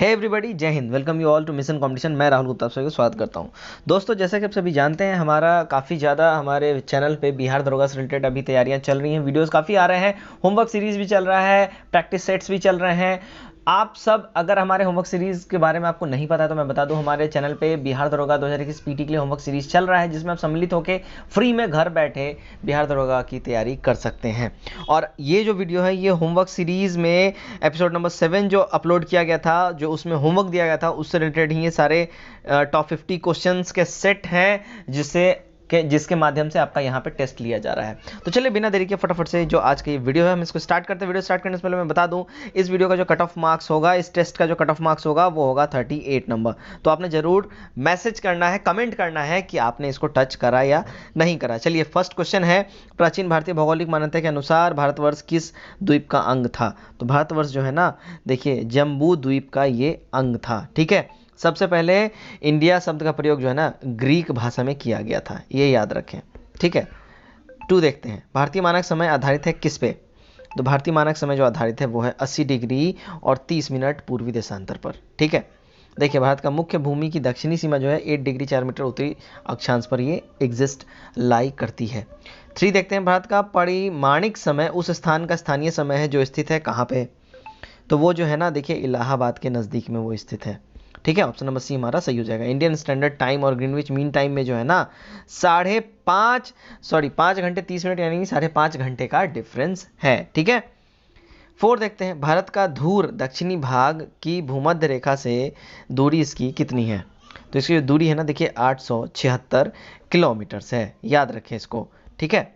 हे everybody, जय हिंद। Welcome you all to mission competition. मैं राहुल गुप्ता आप सभी को स्वागत करता हूं। दोस्तों, जैसा कि आप सभी जानते हैं, हमारा काफ़ी ज़्यादा हमारे चैनल पे बिहार दरोगा से रिलेटेड अभी तैयारियां चल रही हैं। वीडियोस काफ़ी आ रहे हैं, होमवर्क सीरीज भी चल रहा है, प्रैक्टिस सेट्स भी चल रहे हैं। आप सब अगर हमारे होमवर्क सीरीज के बारे में आपको नहीं पता है तो मैं बता दूं, हमारे चैनल पे बिहार दरोगा 2021 पीटी के लिए होमवर्क सीरीज चल रहा है, जिसमें आप सम्मिलित होकर फ्री में घर बैठे बिहार दरोगा की तैयारी कर सकते हैं। और ये जो वीडियो है, ये होमवर्क सीरीज में एपिसोड नंबर 7 जो अपलोड किया गया था, जो उसमें होमवर्क दिया गया था, उससे रिलेटेड ही ये सारे टॉप 50 क्वेश्चंस के सेट हैं, जिसके माध्यम से आपका यहाँ पे टेस्ट लिया जा रहा है। तो चलिए बिना देरी के फटाफट से जो आज का ये वीडियो है हम इसको स्टार्ट करते हैं। वीडियो स्टार्ट करने से पहले मैं बता दूं, इस वीडियो का जो कट ऑफ मार्क्स होगा, इस टेस्ट का जो कट ऑफ मार्क्स होगा वो होगा 38 नंबर। तो आपने जरूर मैसेज करना है, कमेंट करना है कि आपने इसको टच करा या नहीं करा। चलिए, फर्स्ट क्वेश्चन है, प्राचीन भारतीय भौगोलिक मान्यता के अनुसार भारतवर्ष किस द्वीप का अंग था? तो भारतवर्ष जो है ना, देखिए जम्बू द्वीप का ये अंग था। ठीक है, सबसे पहले इंडिया शब्द का प्रयोग जो है ना ग्रीक भाषा में किया गया था, ये याद रखें। ठीक है, 2 देखते हैं, भारतीय मानक समय आधारित है किस पे? तो भारतीय मानक समय जो आधारित है वो है 80 डिग्री और 30 मिनट पूर्वी देशांतर पर। ठीक है, देखिए भारत का मुख्य भूमि की दक्षिणी सीमा जो है 8 डिग्री 4 मीटर उत्तरी अक्षांश पर ये एग्जिस्ट लाई करती है। 3 देखते हैं, भारत का परिमाणिक समय उस स्थान का स्थानीय समय है जो स्थित है कहाँ पे? तो वो जो है ना, देखिए इलाहाबाद के नज़दीक में वो स्थित है। ठीक है, ऑप्शन नंबर सी हमारा सही हो जाएगा। इंडियन स्टैंडर्ड टाइम और ग्रीनविच मीन टाइम में जो है ना 5 घंटे 30 मिनट यानी 5.5 घंटे का डिफरेंस है। ठीक है, 4 देखते हैं, भारत का धूर दक्षिणी भाग की भूमध्य रेखा से दूरी इसकी कितनी है? तो इसकी जो दूरी है ना, देखिए 876 किलोमीटर है, याद रखें इसको। ठीक है,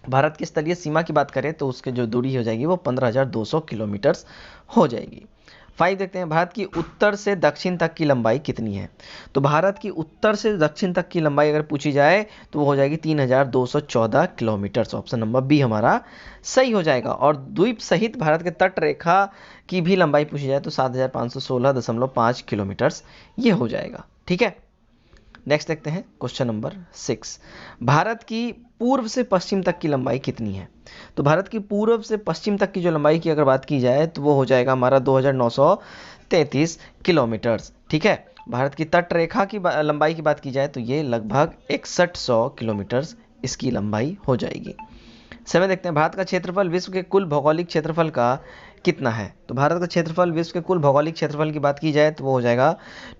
भारत की स्थलीय सीमा की बात करें तो उसकी जो दूरी हो जाएगी वो 15,200 किलोमीटर हो जाएगी। 5 देखते हैं, भारत की उत्तर से दक्षिण तक की लंबाई कितनी है? तो भारत की उत्तर से दक्षिण तक की लंबाई अगर पूछी जाए तो वो हो जाएगी 3,214 किलोमीटर। ऑप्शन नंबर बी हमारा सही हो जाएगा। और द्वीप सहित भारत के तट रेखा की भी लंबाई पूछी जाए तो 7,516.5 किलोमीटर ये हो जाएगा। ठीक है, नेक्स्ट देखते हैं क्वेश्चन नंबर 6, भारत की पूर्व से पश्चिम तक की लंबाई कितनी है? तो भारत की पूर्व से पश्चिम तक की जो लंबाई की अगर बात की जाए तो वो हो जाएगा हमारा 2,933 किलोमीटर। ठीक है, भारत की तट रेखा की लंबाई की बात की जाए तो ये लगभग 6100 किलोमीटर इसकी लंबाई हो जाएगी। 7 देखते हैं, भारत का क्षेत्रफल विश्व के कुल भौगोलिक क्षेत्रफल का कितना है? तो भारत का क्षेत्रफल विश्व के कुल भौगोलिक क्षेत्रफल की बात की जाए तो वो हो जाएगा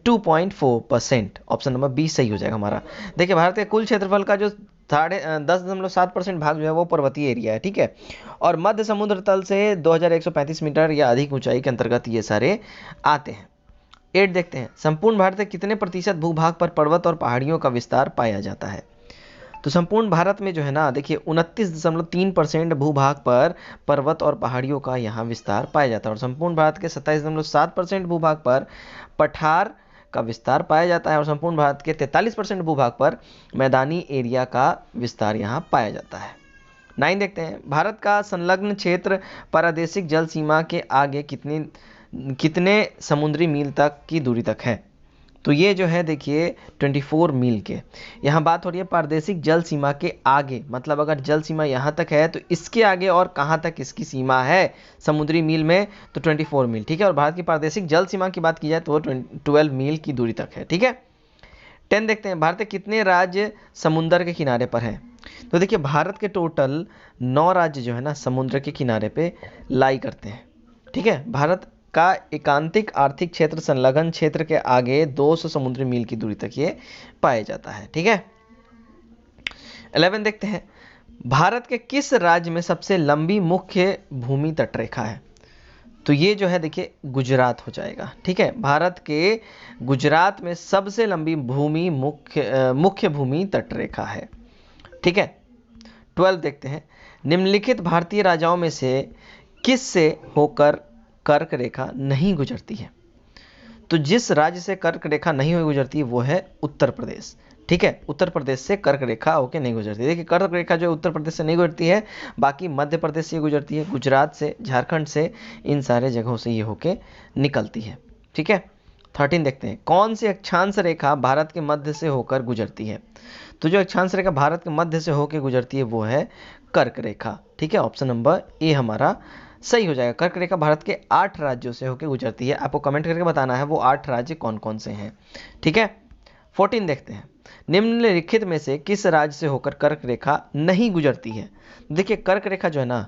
2.4%। ऑप्शन नंबर बी सही हो जाएगा हमारा। देखिए, भारत के कुल क्षेत्रफल का जो 10.7% भाग जो है वो पर्वतीय एरिया है। ठीक है, और मध्य समुद्र तल से 2135 मीटर या अधिक ऊंचाई के अंतर्गत ये सारे आते हैं। 8 देखते हैं, संपूर्ण भारत के कितने प्रतिशत भूभाग पर पर्वत और पहाड़ियों का विस्तार पाया जाता है? तो संपूर्ण भारत में जो है ना, देखिए 29.3% भूभाग पर पर्वत और पहाड़ियों का यहाँ विस्तार पाया जाता है। और संपूर्ण भारत के 27.7% भूभाग पर पठार का विस्तार पाया जाता है। और संपूर्ण भारत के 43% भूभाग पर मैदानी एरिया का विस्तार यहाँ पाया जाता है। 9 देखते हैं, भारत का संलग्न क्षेत्र प्रादेशिक जल सीमा के आगे कितने समुद्री मील तक की दूरी तक है? तो ये जो है देखिए 24 मील के, यहाँ बात हो रही है प्रादेशिक जल सीमा के आगे, मतलब अगर जल सीमा यहाँ तक है तो इसके आगे और कहाँ तक इसकी सीमा है समुद्री मील में? तो 24 मील। ठीक है, और भारत की प्रादेशिक जल सीमा की बात की जाए तो वो 12 मील की दूरी तक है। ठीक है, 10 देखते हैं, भारत के कितने राज्य समुद्र के किनारे पर हैं? तो देखिए भारत के टोटल 9 राज्य जो है ना समुद्र के किनारे पे लाई करते हैं। ठीक है, भारत का एकांतिक आर्थिक क्षेत्र संलग्न क्षेत्र के आगे 200 समुद्री मील की दूरी तक ये पाया जाता है। ठीक है, 11 देखते हैं, भारत के किस राज्य में सबसे लंबी मुख्य भूमि तटरेखा है? तो ये जो है देखिए गुजरात हो जाएगा। ठीक है, भारत के गुजरात में सबसे लंबी भूमि मुख्य भूमि तटरेखा है। ठीक है, 12 देखते हैं, निम्नलिखित भारतीय राजाओं में से किस से होकर कर्क रेखा नहीं गुजरती है? तो जिस राज्य से कर्क रेखा नहीं गुजरती वो है उत्तर प्रदेश। ठीक है, उत्तर प्रदेश से कर्क रेखा होकर नहीं गुजरती। देखिए कर्क रेखा जो उत्तर प्रदेश से नहीं गुजरती है, बाकी मध्य प्रदेश से गुजरती है, गुजरात से, झारखंड से, इन सारे जगहों से ये होके निकलती है। ठीक है, 13 देखते हैं, कौन सी अक्षांश रेखा भारत के मध्य से होकर गुजरती है? तो जो अक्षांश रेखा भारत के मध्य से होकर गुजरती है वो है कर्क रेखा। ठीक है, ऑप्शन नंबर ए हमारा सही हो जाएगा। कर्क रेखा भारत के 8 राज्यों से होकर गुजरती है। आपको कमेंट करके बताना है वो 8 राज्य कौन कौन से हैं, ठीक है। 14 देखते हैं, निम्नलिखित में से किस राज्य से होकर कर्क रेखा नहीं गुजरती है। देखिए कर्क रेखा जो है ना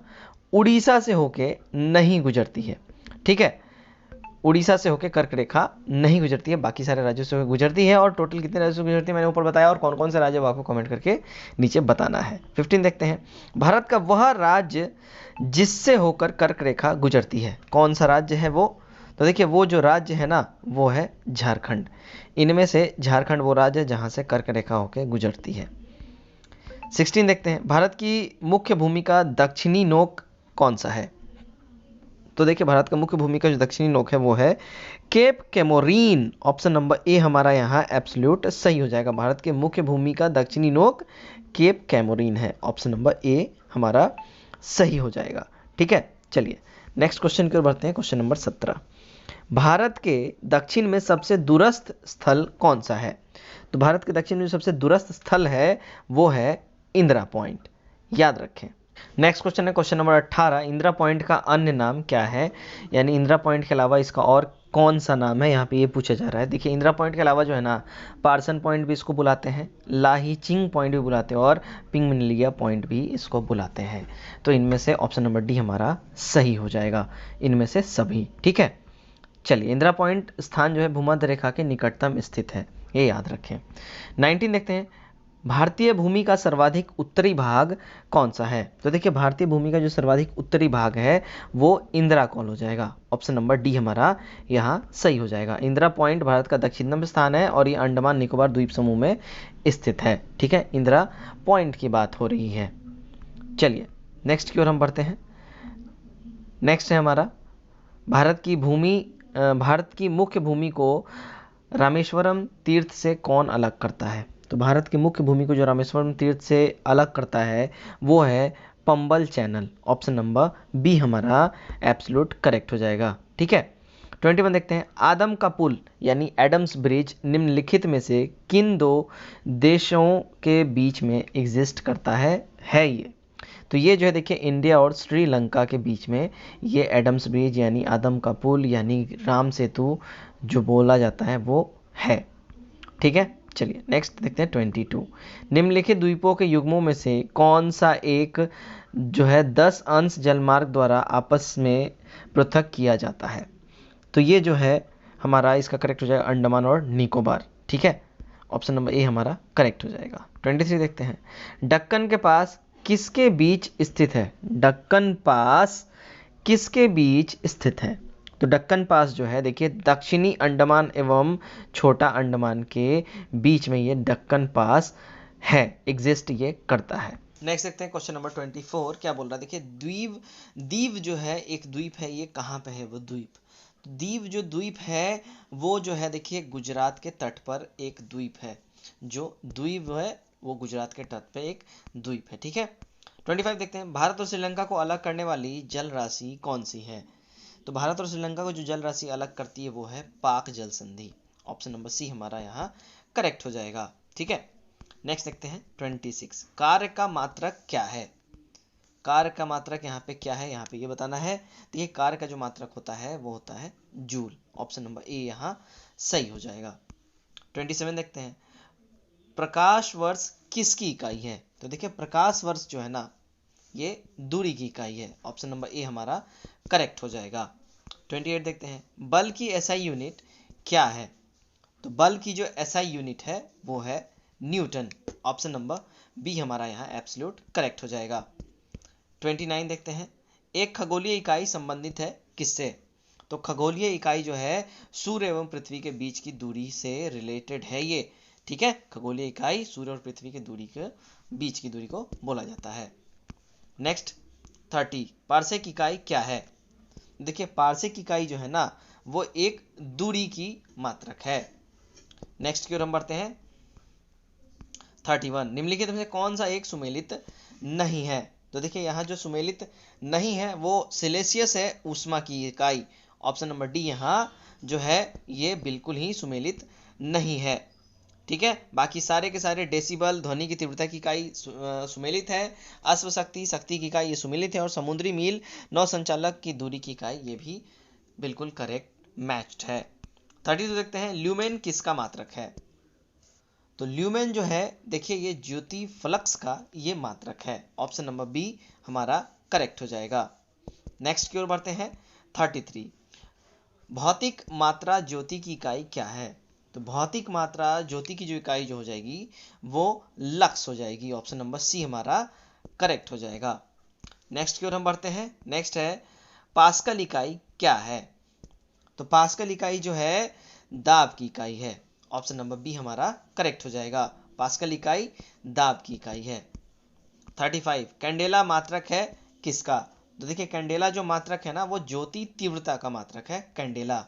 उड़ीसा से होके नहीं गुजरती है, ठीक है। उड़ीसा से होकर कर्क रेखा नहीं गुजरती है, बाकी सारे राज्यों से गुजरती है। और टोटल कितने राज्यों से गुजरती है मैंने ऊपर बताया, और कौन कौन से राज्य वो आपको कमेंट करके नीचे बताना है। 15 देखते हैं, भारत का वह राज्य जिससे होकर कर्क रेखा गुजरती है, कौन सा राज्य है वो। तो देखिए वो जो राज्य है ना वो है झारखंड। इनमें से झारखंड वो राज्य है जहां से कर्क रेखा होकर गुजरती है। 16 देखते हैं, भारत की मुख्य भूमि का दक्षिणी नोक कौन सा है। तो देखिए भारत का मुख्य भूमि का जो दक्षिणी नोक है वो है केप कैमोरीन। ऑप्शन नंबर ए हमारा यहाँ एब्सोल्यूट सही हो जाएगा। भारत के मुख्य भूमि का दक्षिणी नोक केप कैमोरीन है। ऑप्शन नंबर ए हमारा सही हो जाएगा, ठीक है। चलिए नेक्स्ट क्वेश्चन की ओर बढ़ते हैं। क्वेश्चन नंबर 17, भारत के दक्षिण में सबसे दूरस्थ स्थल कौन सा है। तो भारत के दक्षिण में जो सबसे दूरस्थ स्थल है वो है इंदिरा पॉइंट, याद रखें। नेक्स्ट क्वेश्चन है क्वेश्चन नंबर 18, इंदिरा पॉइंट का अन्य नाम क्या है, यानी इंदिरा पॉइंट के अलावा इसका और कौन सा नाम है, यहाँ पे ये पूछा जा रहा है। देखिए इंदिरा पॉइंट के अलावा जो है ना पार्सन पॉइंट भी इसको बुलाते हैं, लाहीचिंग पॉइंट भी बुलाते हैं, और पिंगमनलिया पॉइंट भी इसको बुलाते हैं। तो इनमें से ऑप्शन नंबर डी हमारा सही हो जाएगा, इनमें से सभी, ठीक है। चलिए इंदिरा पॉइंट स्थान जो है भूमध्य रेखा के निकटतम स्थित है, ये याद रखें। 19 देखते हैं, भारतीय भूमि का सर्वाधिक उत्तरी भाग कौन सा है। तो देखिए भारतीय भूमि का जो सर्वाधिक उत्तरी भाग है वो इंदिरा कॉल हो जाएगा। ऑप्शन नंबर डी हमारा यहाँ सही हो जाएगा। इंदिरा पॉइंट भारत का दक्षिणतम स्थान है और ये अंडमान निकोबार द्वीप समूह में स्थित है, ठीक है। इंदिरा पॉइंट की बात हो रही है। चलिए नेक्स्ट की ओर हम बढ़ते हैं। नेक्स्ट है हमारा भारत की मुख्य भूमि को रामेश्वरम तीर्थ से कौन अलग करता है। तो भारत की मुख्य भूमि को जो रामेश्वरम तीर्थ से अलग करता है वो है पंबल चैनल। ऑप्शन नंबर बी हमारा एब्सोल्यूट करेक्ट हो जाएगा, ठीक है। 21 देखते हैं, आदम का पुल यानी एडम्स ब्रिज निम्नलिखित में से किन दो देशों के बीच में एग्जिस्ट करता है ये। तो ये जो है देखिए इंडिया और श्रीलंका के बीच में ये एडम्स ब्रिज यानी आदम का पुल यानी राम सेतु जो बोला जाता है वो है, ठीक है। चलिए नेक्स्ट देखते हैं 22, निम्नलिखित द्वीपों के युग्मों में से कौन सा एक जो है 10 अंश जलमार्ग द्वारा आपस में पृथक किया जाता है। तो ये जो है हमारा इसका करेक्ट हो जाएगा अंडमान और निकोबार, ठीक है। ऑप्शन नंबर ए हमारा करेक्ट हो जाएगा। 23 देखते हैं, दक्कन के पास किसके बीच स्थित है। दक्कन पास किसके बीच स्थित है। तो दक्कन पास जो है देखिए दक्षिणी अंडमान एवं छोटा अंडमान के बीच में ये दक्कन पास है, एग्जिस्ट ये करता है। नेक्स्ट देखते हैं क्वेश्चन नंबर 24 क्या बोल रहा है। देखिए दीव जो है एक द्वीप है, ये कहाँ पे है वो द्वीप। दीव जो द्वीप है वो जो है देखिए गुजरात के तट पर एक द्वीप है। जो द्वीप है वो गुजरात के तट पे एक द्वीप है, ठीक है। 25 देखते हैं, भारत और श्रीलंका को अलग करने वाली जल राशि कौन सी है। तो भारत और श्रीलंका को जो जल राशि अलग करती है वो है पाक जल संधि। ऑप्शन नंबर सी हमारा यहाँ करेक्ट हो जाएगा, ठीक है। नेक्स्ट देखते हैं 26, कार्य का मात्रक क्या है। कार्य का मात्रक यहाँ पे क्या है, यहाँ पे ये बताना है। तो ये कार्य का जो मात्रक होता है वो होता है जूल। ऑप्शन नंबर ए यहाँ सही हो जाएगा। 27 देखते हैं, प्रकाश वर्ष किसकी इकाई है। तो देखिए प्रकाश वर्ष जो है ना ये दूरी की इकाई है। ऑप्शन नंबर ए हमारा करेक्ट हो जाएगा। 28 देखते हैं, बल की एसआई यूनिट क्या है। तो बल की जो एसआई यूनिट है वो है न्यूटन। ऑप्शन नंबर बी हमारा यहाँ एब्सोल्यूट करेक्ट हो जाएगा। 29 देखते हैं, एक खगोलीय इकाई संबंधित है किससे। तो खगोलीय इकाई जो है सूर्य एवं पृथ्वी के बीच की दूरी से रिलेटेड है ये, ठीक है। खगोलीय इकाई सूर्य और पृथ्वी के दूरी के बीच की दूरी को बोला जाता है। नेक्स्ट 30, पार्सेक इकाई क्या है। देखिए पार्सेक इकाई जो है ना वो एक दूरी की मात्रक है। नेक्स्ट की ओर हम बढ़ते हैं 31, निम्नलिखित में से कौन सा एक सुमेलित नहीं है। तो देखिए यहाँ जो सुमेलित नहीं है वो सेल्सियस है, ऊष्मा की इकाई। ऑप्शन नंबर डी यहाँ जो है ये बिल्कुल ही सुमेलित नहीं है। ठीक है। बाकी सारे के सारे डेसिबल ध्वनि की तीव्रता की इकाई सुमेलित है। अश्व शक्ति शक्ति की इकाई ये सुमेलित है। और समुद्री मील नौ संचालक की दूरी की इकाई ये भी बिल्कुल करेक्ट मैच्ड है। 32 देखते हैं, ल्यूमेन किसका मात्रक है? तो ल्यूमेन जो है देखिए ये ज्योति फ्लक्स का ये मात्रक है। ऑप्शन नंबर बी हमारा करेक्ट हो जाएगा। नेक्स्ट की ओर बढ़ते हैं। 33 भौतिक मात्रा ज्योति की इकाई क्या है? तो भौतिक मात्रा ज्योति की जो इकाई जो हो जाएगी वो लक्स हो जाएगी। ऑप्शन नंबर सी हमारा करेक्ट हो जाएगा। नेक्स्ट की ओर हम बढ़ते हैं। नेक्स्ट है पास्कल इकाई क्या है? तो पास्कल इकाई जो है दाब की इकाई है। ऑप्शन नंबर बी हमारा करेक्ट हो जाएगा। पास्कल इकाई दाब की इकाई है। 35 कैंडेला मात्रक है किसका? तो देखिए कैंडेला जो मात्रक है ना वो ज्योति तीव्रता का मात्रक है कैंडेला।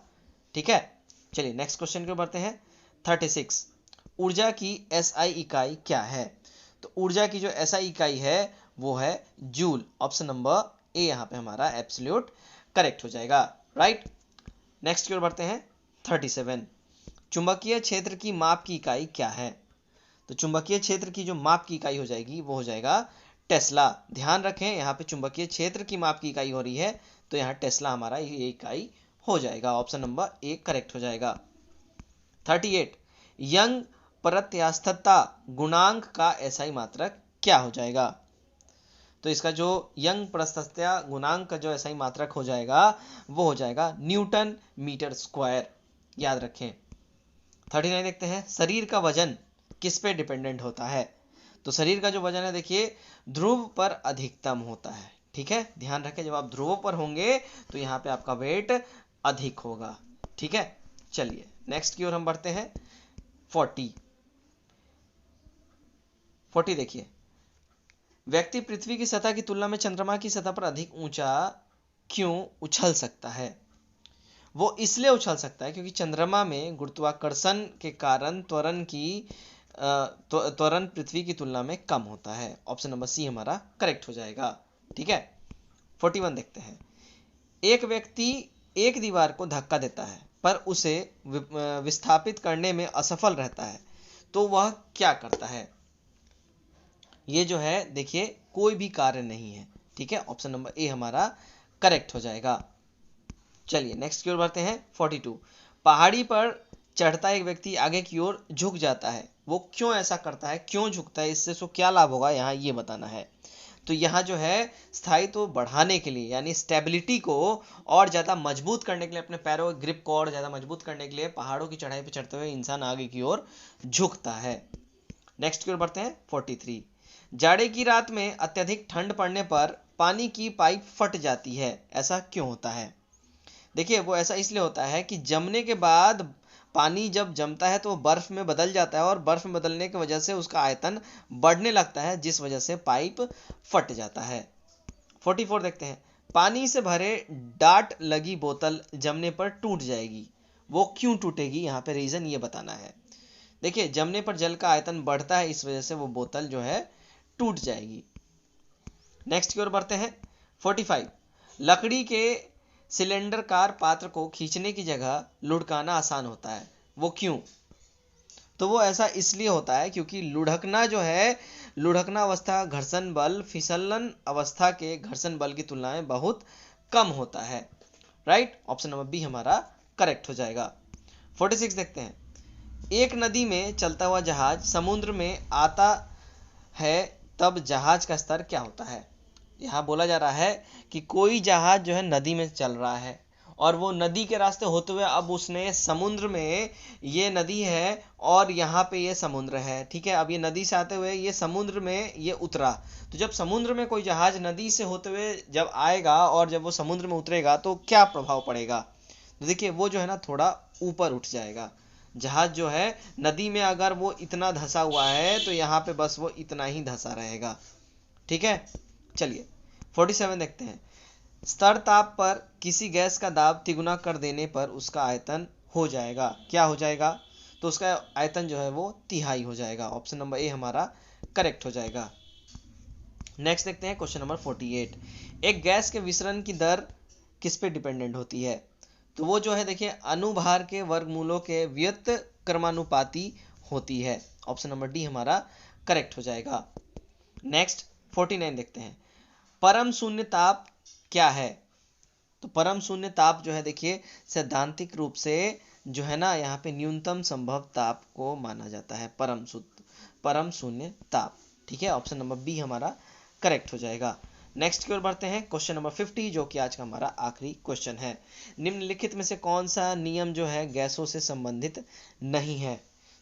ठीक है, चलिए नेक्स्ट क्वेश्चन की ओर बढ़ते हैं। 36 ऊर्जा की एसआई इकाई क्या है? तो ऊर्जा की जो एसआई इकाई है वो है जूल। ऑप्शन नंबर ए यहाँ पे हमारा एब्सोल्यूट करेक्ट हो जाएगा। राइट, नेक्स्ट की ओर बढ़ते हैं। 37 चुंबकीय क्षेत्र की माप की इकाई क्या है? तो चुंबकीय क्षेत्र की जो माप की इकाई हो जाएगी वो हो जाएगा टेस्ला। ध्यान रखें यहाँ पे चुंबकीय क्षेत्र की माप की इकाई हो रही है तो यहाँ टेस्ला हमारा ये इकाई हो जाएगा। ऑप्शन नंबर ए करेक्ट हो जाएगा। 38 यंग प्रत्यास्थता गुणांक का एसआई मात्रक क्या हो जाएगा? तो इसका जो यंग प्रत्यास्थता गुणांक का जो एसआई मात्रक हो जाएगा वो हो जाएगा न्यूटन मीटर स्क्वायर। याद रखें। 39 देखते हैं, शरीर का वजन किस पे डिपेंडेंट होता है? तो शरीर का जो वजन है देखिए ध्रुव पर अधिकतम होता है। ठीक है, ध्यान रखें जब आप ध्रुवों पर होंगे तो यहाँ पे आपका वेट अधिक होगा। ठीक है, चलिए नेक्स्ट की ओर हम बढ़ते हैं। 40 देखिए, व्यक्ति पृथ्वी की सतह की तुलना में चंद्रमा की सतह पर अधिक ऊंचा क्यों उछल सकता है? वो इसलिए उछल सकता है क्योंकि चंद्रमा में गुरुत्वाकर्षण के कारण त्वरण पृथ्वी की तुलना में कम होता है। ऑप्शन नंबर सी हमारा करेक्ट हो जाएगा। ठीक है, 41 देखते हैं, एक व्यक्ति एक दीवार को धक्का देता है पर उसे विस्थापित करने में असफल रहता है तो वह क्या करता है? ये जो है देखिए कोई भी कार्य नहीं है। ठीक है, ऑप्शन नंबर ए हमारा करेक्ट हो जाएगा। चलिए नेक्स्ट की ओर बढ़ते हैं। 42 पहाड़ी पर चढ़ता एक व्यक्ति आगे की ओर झुक जाता है, वो क्यों ऐसा करता है, क्यों झुकता है, इससे उसको क्या लाभ होगा यहाँ ये बताना है। तो यहाँ जो है स्थायित्व बढ़ाने के लिए यानी स्टेबिलिटी को और ज़्यादा मजबूत करने के लिए, अपने पैरों की ग्रिप को और ज़्यादा मजबूत करने के लिए पहाड़ों की चढ़ाई पर चढ़ते हुए इंसान आगे की ओर झुकता है। नेक्स्ट की ओर बढ़ते हैं। 43 जाड़े की रात में अत्यधिक ठंड पड़ने पर पानी की पाइप फट जाती है, ऐसा क्यों होता है? देखिए वो ऐसा इसलिए होता है कि जमने के बाद पानी जब जमता है तो वो बर्फ में बदल जाता है और बर्फ में बदलने की वजह से उसका आयतन बढ़ने लगता है जिस वजह से पाइप फट जाता है। 44 देखते हैं, पानी से भरे डाट लगी बोतल जमने पर टूट जाएगी, वो क्यों टूटेगी? यहाँ पे रीजन ये बताना है। देखिए जमने पर जल का आयतन बढ़ता है, इस वजह से वो बोतल जो है टूट जाएगी। नेक्स्ट की ओर बढ़ते हैं। 45 लकड़ी के सिलेंडरकार पात्र को खींचने की जगह लुढ़काना आसान होता है, वो क्यों? तो वो ऐसा इसलिए होता है क्योंकि लुढ़कना जो है, लुढ़कना अवस्था घर्षण बल फिसलन अवस्था के घर्षण बल की तुलना में बहुत कम होता है। राइट, ऑप्शन नंबर बी हमारा करेक्ट हो जाएगा। 46 देखते हैं, एक नदी में चलता हुआ जहाज समुद्र में आता है तब जहाज का स्तर क्या होता है? यहाँ बोला जा रहा है कि कोई जहाज जो है नदी में चल रहा है और वो नदी के रास्ते होते हुए अब उसने समुद्र में, ये नदी है और यहाँ पे ये समुद्र है। ठीक है, अब ये नदी से आते हुए ये समुद्र में ये उतरा, तो जब समुद्र में कोई जहाज नदी से होते हुए जब आएगा और जब वो समुद्र में उतरेगा तो क्या प्रभाव पड़ेगा? तो देखिए वो जो है ना थोड़ा ऊपर उठ जाएगा। जहाज जो है नदी में अगर वो इतना धंसा हुआ है तो यहाँ पे बस वो इतना ही धंसा रहेगा। ठीक है, चलिए 47 देखते हैं, स्तर ताप पर किसी गैस का दाब तिगुना कर देने पर उसका आयतन हो जाएगा, क्या हो जाएगा? तो उसका आयतन जो है वो तिहाई हो जाएगा। ऑप्शन नंबर ए हमारा करेक्ट हो जाएगा। नेक्स्ट देखते हैं क्वेश्चन नंबर 48, एक गैस के विसरण की दर किस पे डिपेंडेंट होती है? तो वो जो है देखिए अनुभार के वर्गमूलों के व्युत्क्रमानुपाती होती है। ऑप्शन नंबर डी हमारा करेक्ट हो जाएगा। नेक्स्ट 49 देखते हैं, परम शून्य ताप क्या है? तो परम शून्य ताप जो है देखिए सैद्धांतिक रूप से जो है ना यहाँ पे न्यूनतम संभव ताप को माना जाता है परम शून्य ताप। ठीक है, ऑप्शन नंबर बी हमारा करेक्ट हो जाएगा। नेक्स्ट की ओर बढ़ते हैं, क्वेश्चन नंबर 50 जो कि आज का हमारा आखिरी क्वेश्चन है। निम्नलिखित में से कौन सा नियम जो है गैसों से संबंधित नहीं है?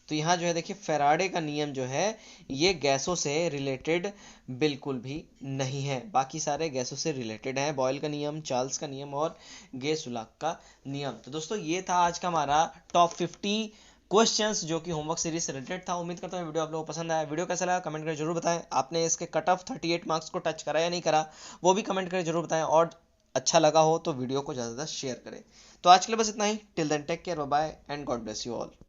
तो यहाँ जो है देखिए फैराडे का नियम जो है ये गैसों से रिलेटेड बिल्कुल भी नहीं है, बाकी सारे गैसों से रिलेटेड हैं। बॉयल का नियम, चार्ल्स का नियम और गे-सुलाक का नियम। तो दोस्तों ये था आज का हमारा टॉप 50 क्वेश्चंस जो कि होमवर्क सीरीज से रिलेटेड था। उम्मीद करता हूँ वीडियो आप लोगों को पसंद आया। वीडियो कैसा लगा कमेंट करके जरूर बताएं। आपने इसके कट ऑफ 38 मार्क्स को टच करा या नहीं करा वो भी कमेंट करके जरूर बताएं, और अच्छा लगा हो तो वीडियो को ज़्यादा से ज़्यादा शेयर करें। तो आज के लिए बस इतना ही। Till then take care, bye bye and God bless you all.